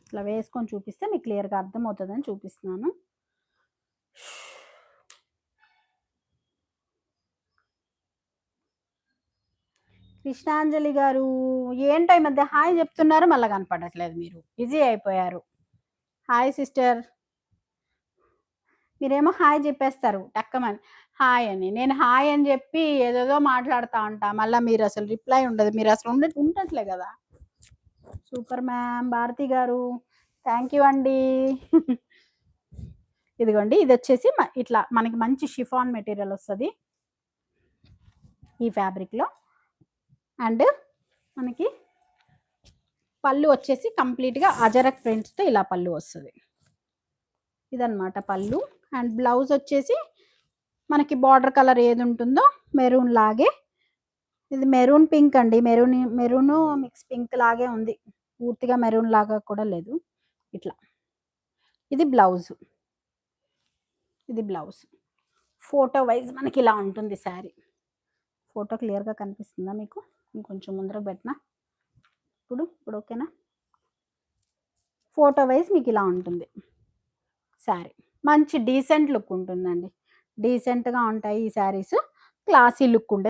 ఇట్లా వేసుకొని చూపిస్తే మీకు క్లియర్గా అర్థమవుతుందని చూపిస్తున్నాను. కృష్ణాంజలి గారు ఏంటో ఈ మధ్య హాయ్ చెప్తున్నారు, మళ్ళీ కనపడట్లేదు, మీరు బిజీ అయిపోయారు. Hi sister. మీరేమో హాయ్ చెప్పేస్తారు టక్కమని హాయ్ అని, నేను హాయ్ అని చెప్పి ఏదేదో మాట్లాడుతూ ఉంటా, మళ్ళీ మీరు అసలు రిప్లై ఉండదు, మీరు అసలు ఉండట్లే కదా. Super ma'am. భారతి గారు థ్యాంక్ యూ అండి. ఇదిగోండి, ఇది వచ్చేసి ఇట్లా మనకి మంచి షిఫాన్ మెటీరియల్ వస్తుంది ఈ ఫ్యాబ్రిక్లో. అండ్ మనకి పళ్ళు వచ్చేసి కంప్లీట్గా అజరక్ ప్రింట్స్తో ఇలా పళ్ళు వస్తుంది. ఇదన్నమాట పళ్ళు. అండ్ బ్లౌజ్ వచ్చేసి మనకి బార్డర్ కలర్ ఏది ఉంటుందో మెరూన్ లాగే, ఇది మెరూన్ పింక్ అండి, మెరూన్ మిక్స్ పింక్ లాగే ఉంది, పూర్తిగా మెరూన్ లాగా కూడా లేదు. ఇట్లా ఇది బ్లౌజ్, ఇది బ్లౌజ్. ఫోటో వైజ్ మనకి ఇలా ఉంటుంది శారీ. ఫోటో క్లియర్గా కనిపిస్తుందా మీకు? ఇంకొంచెం ముందరకు పెట్టినా, ఇప్పుడు ఓకేనా? ఫోటో వైజ్ మీకు ఇలా ఉంటుంది శారీ. మంచి డీసెంట్ లుక్ ఉంటుందండి, డీసెంట్గా ఉంటాయి ఈ శారీస్, క్లాసీ లుక్ ఉండే